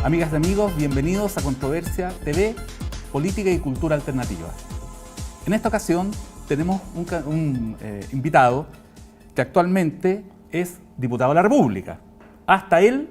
Amigas y amigos, bienvenidos a Controversia TV, Política y Cultura Alternativa. En esta ocasión tenemos un invitado que actualmente es diputado de la República. Hasta el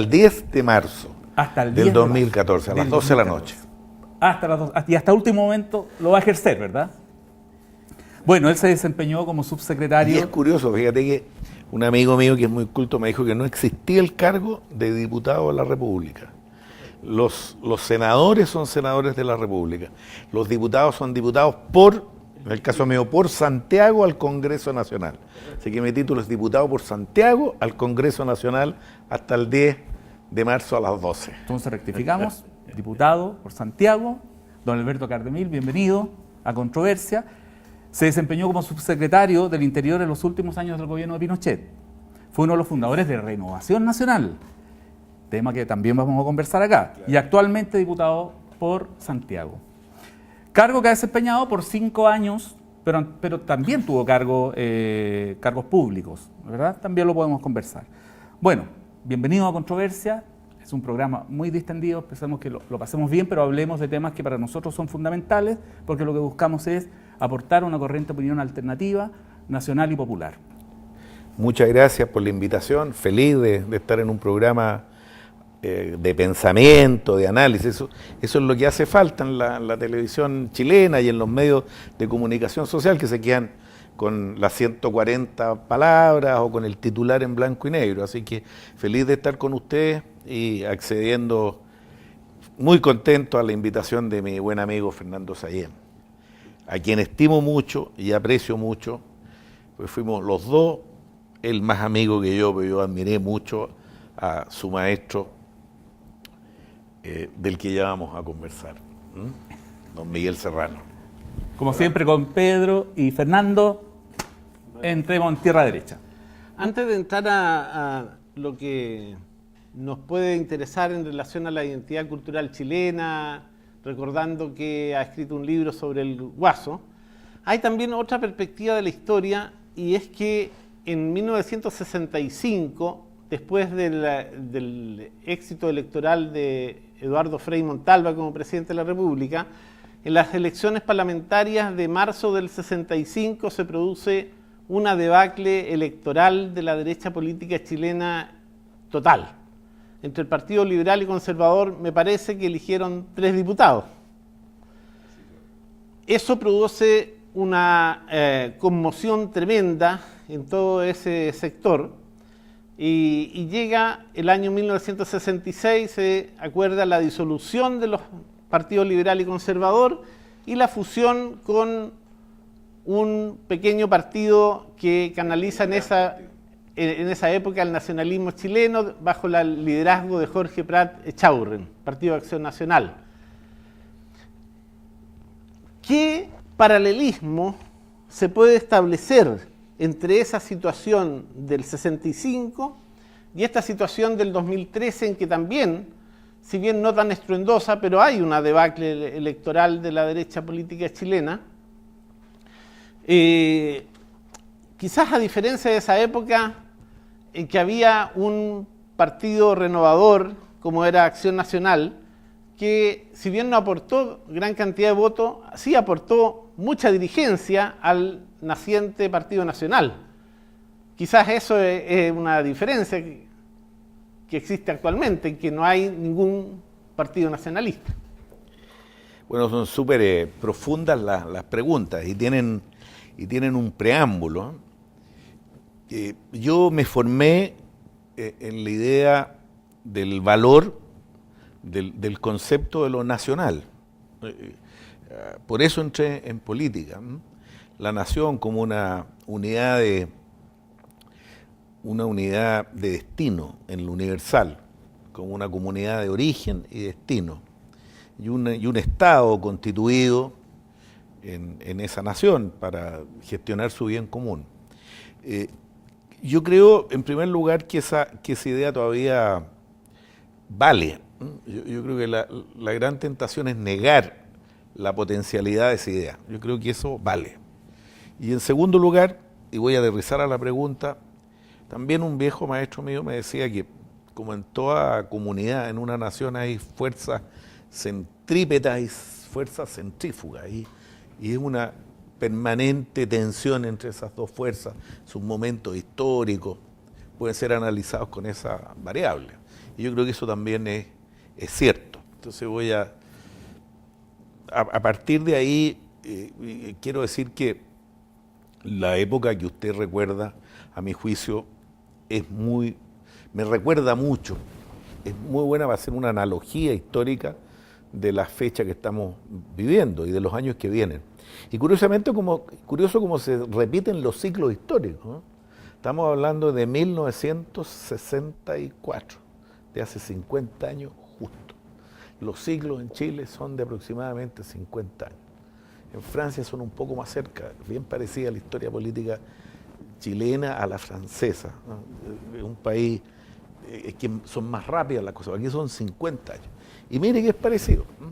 10 de marzo hasta el del 10 de 2014, a las 12 de la noche. Y hasta último momento lo va a ejercer, ¿verdad? Bueno, él se desempeñó como subsecretario. Y es curioso, fíjate que un amigo mío que es muy culto me dijo que no existía el cargo de diputado de la República. Los senadores son senadores de la República. Los diputados son diputados en el caso mío, por Santiago al Congreso Nacional. Así que mi título es diputado por Santiago al Congreso Nacional hasta el 10 de marzo a las 12. Entonces rectificamos, diputado por Santiago, don Alberto Cardemil, bienvenido a Controversia. Se desempeñó como subsecretario del Interior en los últimos años del gobierno de Pinochet. Fue uno de los fundadores de Renovación Nacional, tema que también vamos a conversar acá, y actualmente diputado por Santiago. Cargo que ha desempeñado por 5 años, pero también tuvo cargos públicos, ¿verdad? También lo podemos conversar. Bueno, bienvenido a Controversia. Es un programa muy distendido, pensamos que lo pasemos bien, pero hablemos de temas que para nosotros son fundamentales, porque lo que buscamos es aportar una corriente opinión alternativa, nacional y popular. Muchas gracias por la invitación, feliz de estar en un programa de pensamiento, de análisis. Eso es lo que hace falta en la televisión chilena y en los medios de comunicación social, que se quedan con las 140 palabras o con el titular en blanco y negro. Así que feliz de estar con ustedes y accediendo, muy contento a la invitación de mi buen amigo Fernando Sayén, a quien estimo mucho y aprecio mucho, pues fuimos los dos, él más amigo que yo, pero yo admiré mucho a su maestro, del que ya vamos a conversar, don Miguel Serrano. Como siempre con Pedro y Fernando, entremos en tierra derecha. Antes de entrar a lo que nos puede interesar en relación a la identidad cultural chilena, recordando que ha escrito un libro sobre el Guaso, hay también otra perspectiva de la historia, y es que en 1965, después del éxito electoral de Eduardo Frei Montalva como presidente de la República, en las elecciones parlamentarias de marzo del 65 se produce una debacle electoral de la derecha política chilena total. Entre el Partido Liberal y Conservador me parece que eligieron 3 diputados. Eso produce una conmoción tremenda en todo ese sector, y llega el año 1966, se acuerda la disolución de los partidos Liberal y Conservador y la fusión con un pequeño partido que canaliza en esa época el nacionalismo chileno bajo el liderazgo de Jorge Prat Echaurren, Partido de Acción Nacional. ¿Qué paralelismo se puede establecer entre esa situación del 65 y esta situación del 2013, en que también, si bien no tan estruendosa, pero hay una debacle electoral de la derecha política chilena? Quizás a diferencia de esa época en que había un partido renovador como era Acción Nacional, que si bien no aportó gran cantidad de votos, sí aportó mucha dirigencia al naciente Partido Nacional. Quizás eso es una diferencia que existe actualmente, en que no hay ningún partido nacionalista. Bueno, son súper profundas las preguntas y tienen un preámbulo. Yo me formé en la idea del valor del concepto de lo nacional. Por eso entré en política. La nación como una unidad de destino en lo universal, como una comunidad de origen y destino, y un Estado constituido en esa nación para gestionar su bien común. Yo creo, en primer lugar, que esa idea todavía vale. Yo creo que la gran tentación es negar la potencialidad de esa idea. Yo creo que eso vale. Y en segundo lugar, y voy a aterrizar a la pregunta, También un viejo maestro mío me decía que, como en toda comunidad, en una nación hay fuerzas centrípetas y fuerzas centrífugas, y es una permanente tensión entre esas dos fuerzas, sus momentos históricos pueden ser analizados con esa variable. Y yo creo que eso también es cierto. Entonces voy a partir de ahí, quiero decir que la época que usted recuerda, a mi juicio, me recuerda mucho, es muy buena para hacer una analogía histórica de la fecha que estamos viviendo y de los años que vienen. Y curioso como se repiten los ciclos históricos, ¿no? Estamos hablando de 1964, de hace 50 años justo. Los ciclos en Chile son de aproximadamente 50 años. En Francia son un poco más cerca, bien parecida la historia política chilena a la francesa, ¿no? Es un país que son más rápidas las cosas, aquí son 50 años. Y mire que es parecido, ¿no?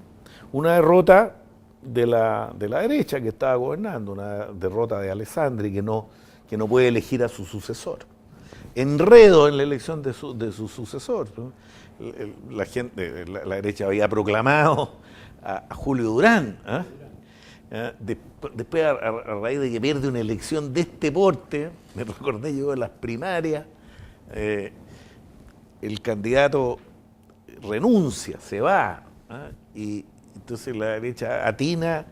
Una derrota de la derecha que estaba gobernando, una derrota de Alessandri que no puede elegir a su sucesor. Enredo en la elección de su sucesor, ¿no? La derecha había proclamado a Julio Durán, ¿eh? Después, a raíz de que pierde una elección de este porte, me recordé yo de las primarias, el candidato renuncia, se va, ¿eh? Y entonces la derecha atina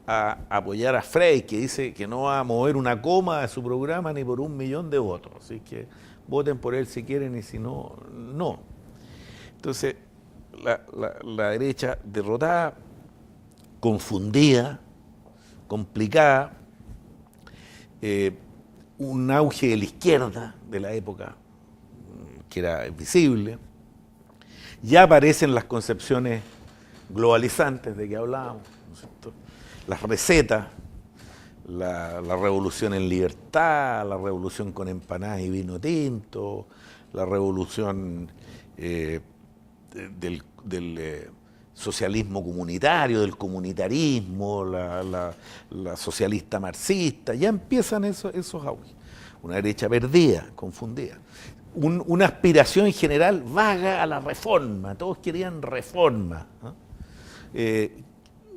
a apoyar a Frey, que dice que no va a mover una coma de su programa ni por 1 millón de votos. Así que voten por él si quieren y si no, no. Entonces, la derecha derrotada, confundida, complicada, un auge de la izquierda de la época, que era visible. Ya aparecen las concepciones globalizantes de que hablábamos, ¿no es cierto? Las recetas, la revolución en libertad, la revolución con empanadas y vino tinto, la revolución del socialismo comunitario, del comunitarismo, la socialista marxista, ya empiezan esos auges. Una derecha perdida, confundida. Una aspiración general vaga a la reforma, todos querían reforma, ¿no?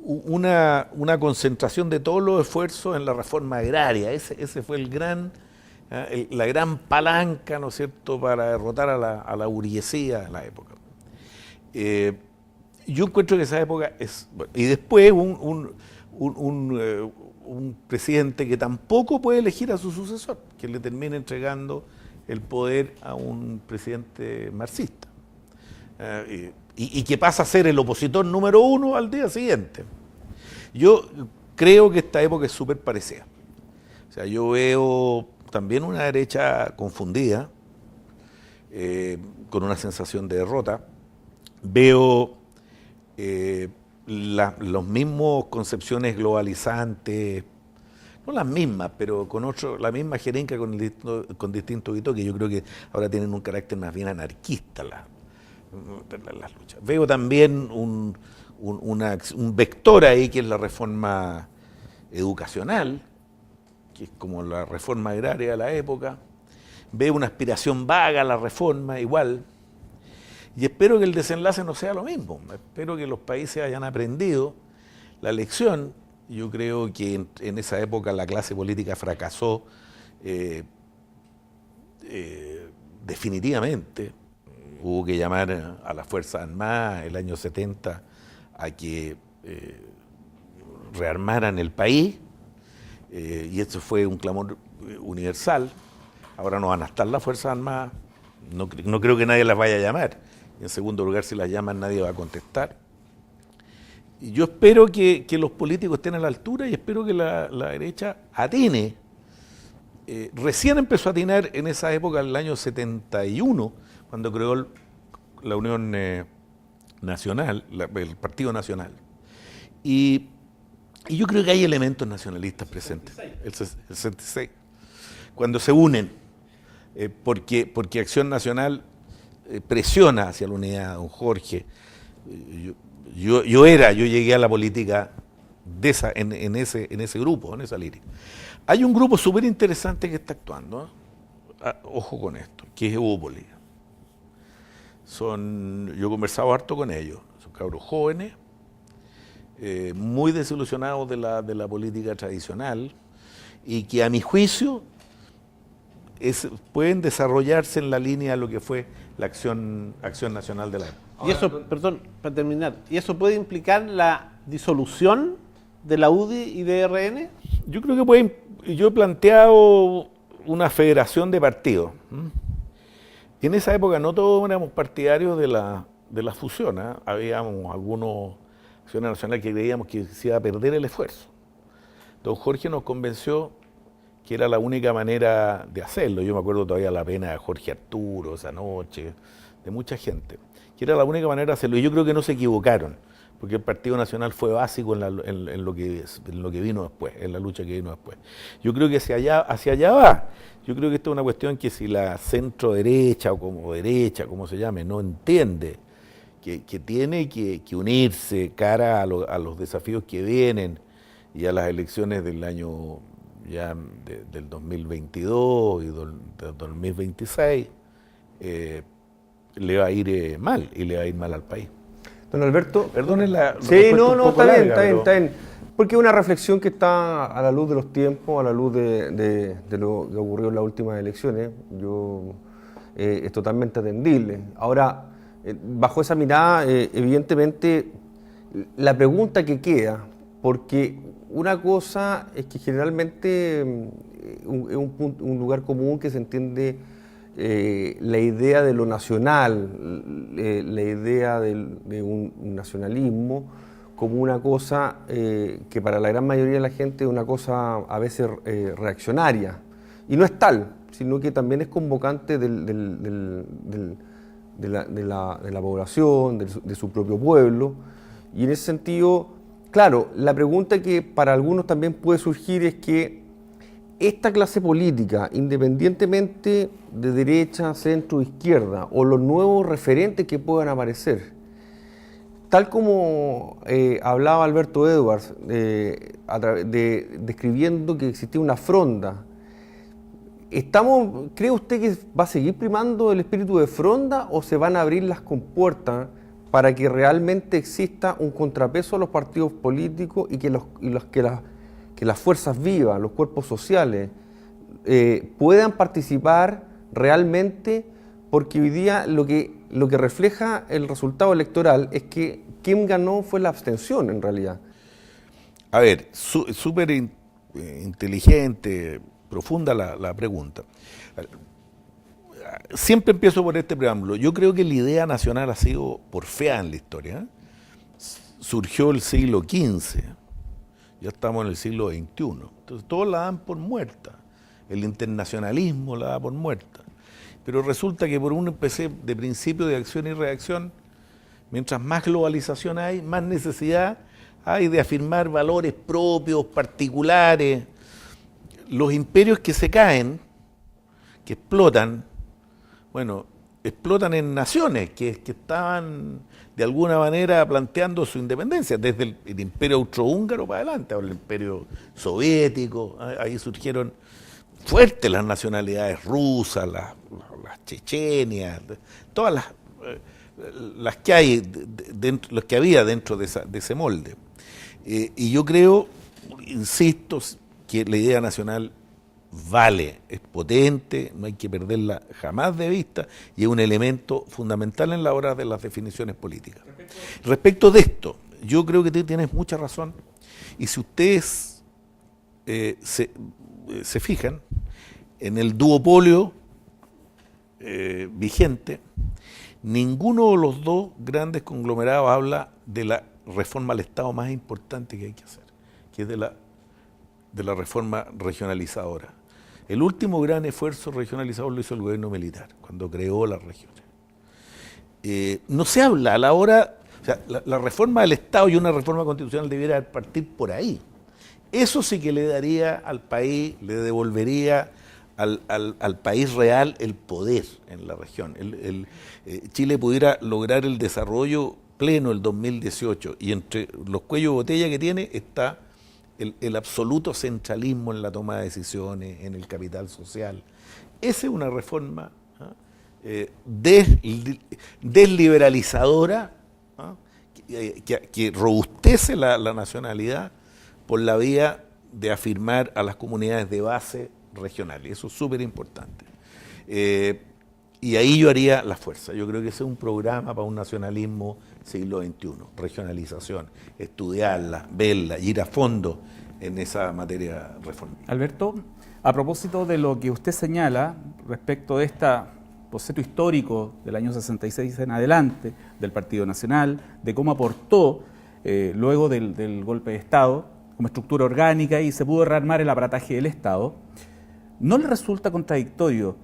Una concentración de todos los esfuerzos en la reforma agraria, ese fue la gran palanca, ¿no es cierto?, para derrotar a la burguesía de la época. Yo encuentro que esa época es... Bueno, y después un presidente que tampoco puede elegir a su sucesor, que le termina entregando el poder a un presidente marxista. Y que pasa a ser el opositor número 1 al día siguiente. Yo creo que esta época es súper parecida. O sea, yo veo también una derecha confundida, con una sensación de derrota. Veo los mismos concepciones globalizantes, no las mismas, pero la misma jeringa con distintos hitos, que yo creo que ahora tienen un carácter más bien anarquista las luchas. Veo también un vector ahí, que es la reforma educacional, que es como la reforma agraria de la época. Veo una aspiración vaga a la reforma igual, y espero que el desenlace no sea lo mismo. Espero que los países hayan aprendido la lección. Yo creo que en esa época la clase política fracasó definitivamente. Hubo que llamar a las Fuerzas Armadas el año 70 a que rearmaran el país, y eso fue un clamor universal. Ahora no van a estar las Fuerzas Armadas, no creo que nadie las vaya a llamar. En segundo lugar, si las llaman nadie va a contestar. Y yo espero que los políticos estén a la altura, y espero que la derecha atine. Recién empezó a atinar en esa época, en el año 71, cuando creó la Unión Nacional, el Partido Nacional. Y yo creo que hay elementos nacionalistas presentes. El 66. Cuando se unen, porque Acción Nacional presiona hacia la unidad, don Jorge. Yo llegué a la política en ese grupo, en esa línea. Hay un grupo súper interesante que está actuando, ¿eh? ojo con esto, que es Evópolis. Yo he conversado harto con ellos, son cabros jóvenes, muy desilusionados de la política tradicional y que a mi juicio pueden desarrollarse en la línea de lo que fue la acción nacional de la época. Y eso, perdón, para terminar, ¿y eso puede implicar la disolución de la UDI y de RN? Yo creo que yo he planteado una federación de partidos. En esa época no todos éramos partidarios de la fusión, ¿eh? Habíamos algunos acciones nacionales que creíamos que se iba a perder el esfuerzo. Don Jorge nos convenció que era la única manera de hacerlo. Yo me acuerdo todavía la pena de Jorge Arturo esa noche, de mucha gente, que era la única manera de hacerlo. Y yo creo que no se equivocaron, porque el Partido Nacional fue básico en lo que vino después, en la lucha que vino después. Yo creo que hacia allá va. Yo creo que esto es una cuestión que si la centro derecha, como se llame, no entiende que tiene que unirse cara a los desafíos que vienen y a las elecciones del año ya del 2022 y del 2026, le va a ir mal, y le va a ir mal al país. Don Alberto. Perdonen la Sí, no, está bien. Porque es una reflexión que está a la luz de los tiempos, a la luz de lo que ocurrió en las últimas elecciones. Es totalmente atendible. Ahora, bajo esa mirada, evidentemente, la pregunta que queda, porque una cosa es que generalmente es un lugar común que se entiende la idea de lo nacional, la idea de un nacionalismo como una cosa que para la gran mayoría de la gente es una cosa a veces reaccionaria. Y no es tal, sino que también es convocante de la población, de su propio pueblo. Y en ese sentido, claro, la pregunta que para algunos también puede surgir es que esta clase política, independientemente de derecha, centro, izquierda, o los nuevos referentes que puedan aparecer, tal como hablaba Alberto Edwards, describiendo que existía una fronda, ¿cree usted que va a seguir primando el espíritu de fronda o se van a abrir las compuertas para que realmente exista un contrapeso a los partidos políticos y que las fuerzas vivas, los cuerpos sociales, puedan participar realmente? Porque hoy día lo que refleja el resultado electoral es que quien ganó fue la abstención en realidad. A ver, súper inteligente, profunda la pregunta. Siempre empiezo por este preámbulo. Yo creo que la idea nacional ha sido porfiada en la historia. Surgió el siglo XV, ya estamos en el siglo XXI. Entonces todos la dan por muerta. El internacionalismo la da por muerta. Pero resulta que por un especie de principio de acción y reacción, mientras más globalización hay, más necesidad hay de afirmar valores propios, particulares. Los imperios que se caen, que explotan, explotan en naciones que estaban de alguna manera planteando su independencia, desde el imperio austrohúngaro para adelante, ahora el imperio soviético, ahí surgieron fuertes las nacionalidades rusas, las chechenias, todas las que hay las que había dentro de ese molde. Y yo creo, insisto, que la idea nacional vale, es potente, no hay que perderla jamás de vista y es un elemento fundamental en la hora de las definiciones políticas. Respecto de esto, yo creo que tú tienes mucha razón y si ustedes se fijan en el duopolio vigente, ninguno de los dos grandes conglomerados habla de la reforma al Estado más importante que hay que hacer, que es de la reforma regionalizadora. El último gran esfuerzo regionalizador lo hizo el gobierno militar, cuando creó las regiones. No se habla a la hora, o sea, la reforma del Estado y una reforma constitucional debiera partir por ahí. Eso sí que le daría al país, le devolvería al país real el poder en la región. Chile pudiera lograr el desarrollo pleno el 2018 y entre los cuellos de botella que tiene está el absoluto centralismo en la toma de decisiones, en el capital social. Esa es una reforma desliberalizadora, que robustece la nacionalidad por la vía de afirmar a las comunidades de base regionales. Eso es súper importante. Y ahí yo haría la fuerza. Yo creo que ese es un programa para un nacionalismo siglo XXI. Regionalización, estudiarla, verla, ir a fondo en esa materia reformista. Alberto, a propósito de lo que usted señala respecto de este boceto histórico del año 66 en adelante del Partido Nacional, de cómo aportó luego del golpe de Estado como estructura orgánica y se pudo rearmar el aparataje del Estado, ¿no le resulta contradictorio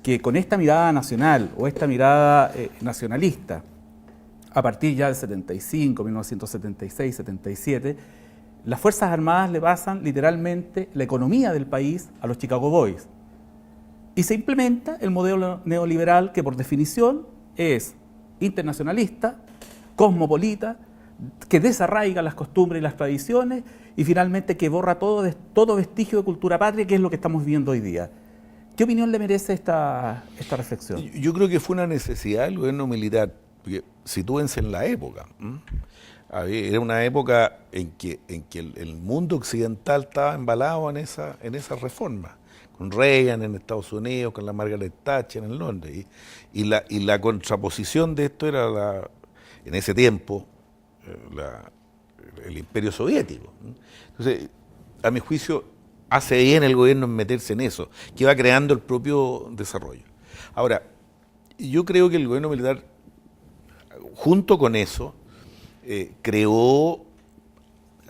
que con esta mirada nacional o esta mirada nacionalista, a partir ya del 75, 1976, 77, las Fuerzas Armadas le pasan literalmente la economía del país a los Chicago Boys? Y se implementa el modelo neoliberal que por definición es internacionalista, cosmopolita, que desarraiga las costumbres y las tradiciones y finalmente que borra todo vestigio de cultura patria, que es lo que estamos viviendo hoy día. ¿Qué opinión le merece esta reflexión? Yo creo que fue una necesidad del gobierno militar, porque sitúense en la época. Era una época en que el mundo occidental estaba embalado en esa reforma, con Reagan en Estados Unidos, con la Margaret Thatcher en Londres. Y la contraposición de esto era, en ese tiempo, el imperio soviético. Entonces, a mi juicio, hace bien el gobierno en meterse en eso, que va creando el propio desarrollo. Ahora, yo creo que el gobierno militar, junto con eso, creó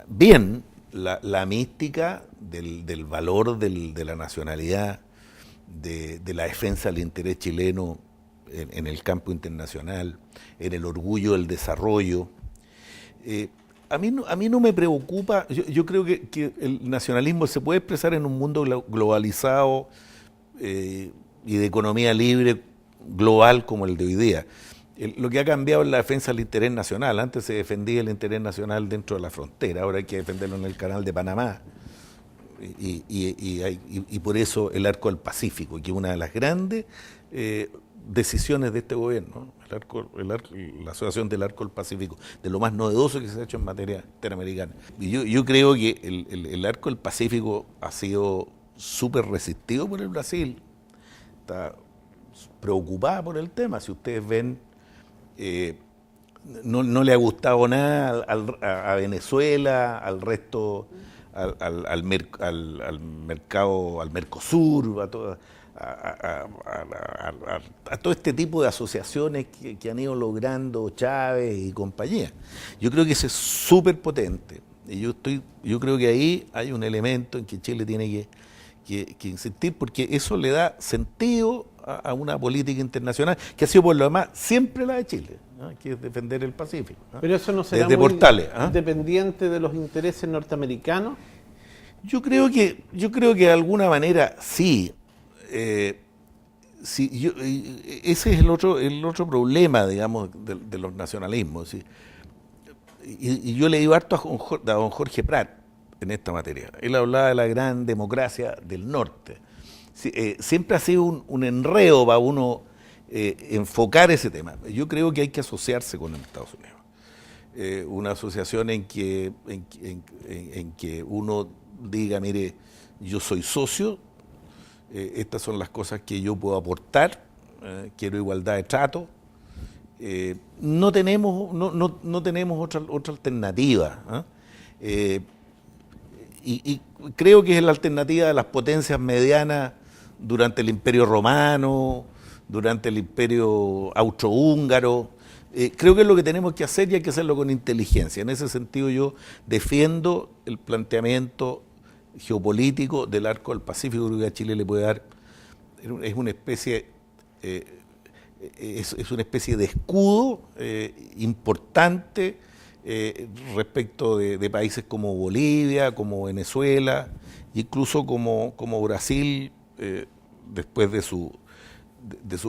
bien la mística del valor de la nacionalidad, de la defensa del interés chileno en el campo internacional, en el orgullo del desarrollo. A mí no me preocupa. Yo creo que el nacionalismo se puede expresar en un mundo globalizado y de economía libre global como el de hoy día. Lo que ha cambiado es la defensa del interés nacional. Antes se defendía el interés nacional dentro de la frontera, ahora hay que defenderlo en el canal de Panamá. Y por eso el Arco del Pacífico, que es una de las grandes decisiones de este gobierno, la asociación del Arco del Pacífico, de lo más novedoso que se ha hecho en materia interamericana. Y yo creo que el Arco del Pacífico ha sido súper resistido por el Brasil, está preocupada por el tema. Si ustedes ven, no le ha gustado nada a Venezuela, al resto, al mercado, al Mercosur, a todo este tipo de asociaciones que han ido logrando Chávez y compañía. Yo creo que ese es súper potente. Y yo creo que ahí hay un elemento en que Chile tiene que insistir, porque eso le da sentido a una política internacional que ha sido por lo demás siempre la de Chile, ¿no? Que es defender el Pacífico, ¿no? Pero eso no será desde muy Portales, dependiente de los intereses norteamericanos. Yo creo que de alguna manera sí. Sí, ese es el otro problema, digamos, de los nacionalismos. ¿Sí? Y yo le digo harto a don Jorge Prat en esta materia. Él hablaba de la gran democracia del norte. Sí, siempre ha sido un enredo para uno enfocar ese tema. Yo creo que hay que asociarse con Estados Unidos. Una asociación en que uno diga, mire, yo soy socio, estas son las cosas que yo puedo aportar, quiero igualdad de trato. No tenemos otra alternativa. Y creo que es la alternativa de las potencias medianas durante el Imperio Romano, durante el Imperio Austrohúngaro. Creo que es lo que tenemos que hacer y hay que hacerlo con inteligencia. En ese sentido yo defiendo el planteamiento geopolítico del Arco del Pacífico. Creo que a Chile le puede dar, es una especie de escudo importante respecto de países como Bolivia, como Venezuela, incluso como Brasil después de su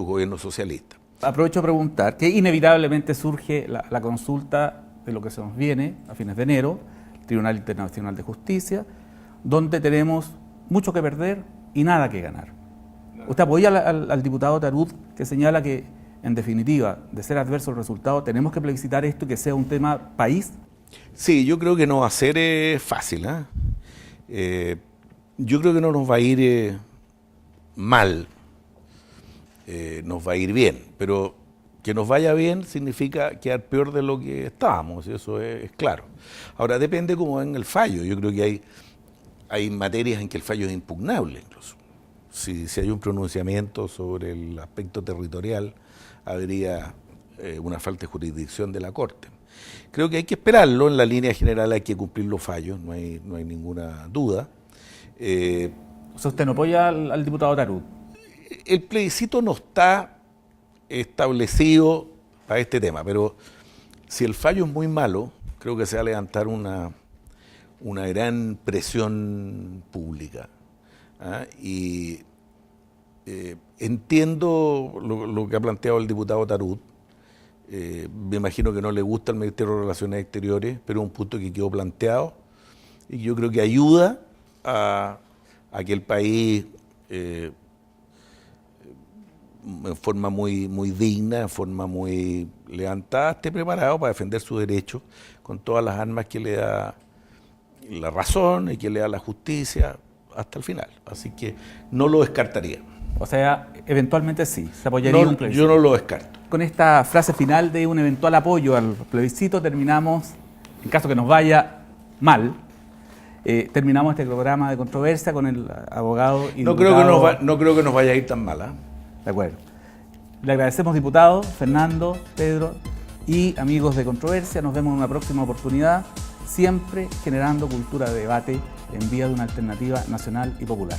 gobierno socialista. Aprovecho a preguntar que inevitablemente surge la consulta de lo que se nos viene a fines de enero, Tribunal Internacional de Justicia, donde tenemos mucho que perder y nada que ganar. ¿Usted apoya al diputado Tarut, que señala que, en definitiva, de ser adverso el resultado, tenemos que plebiscitar esto y que sea un tema país? Sí, yo creo que no va a ser fácil. Yo creo que no nos va a ir mal, nos va a ir bien, pero que nos vaya bien significa quedar peor de lo que estábamos, y eso es claro. Ahora, depende cómo venga el fallo. Yo creo que hay materias en que el fallo es impugnable incluso. Si hay un pronunciamiento sobre el aspecto territorial, habría una falta de jurisdicción de la Corte. Creo que hay que esperarlo, en la línea general hay que cumplir los fallos, no hay ninguna duda. O sea, ¿usted no apoya al diputado Tarut? El plebiscito no está establecido para este tema, pero si el fallo es muy malo, creo que se va a levantar una gran presión pública. Y entiendo lo que ha planteado el diputado Tarut. Me imagino que no le gusta el Ministerio de Relaciones Exteriores, pero es un punto que quedó planteado y yo creo que ayuda a que el país en forma muy digna, en forma muy levantada, esté preparado para defender sus derechos con todas las armas que le da la razón y que le da la justicia hasta el final. Así que no lo descartaría. O sea, eventualmente sí, se apoyaría un plebiscito. Yo no lo descarto. Con esta frase final de un eventual apoyo al plebiscito terminamos, en caso que nos vaya mal, terminamos este programa de controversia con el abogado y no creo que nos vaya a ir tan mal. De acuerdo. Le agradecemos, diputado, Fernando, Pedro y amigos de Controversia. Nos vemos en una próxima oportunidad, siempre generando cultura de debate en vía de una alternativa nacional y popular.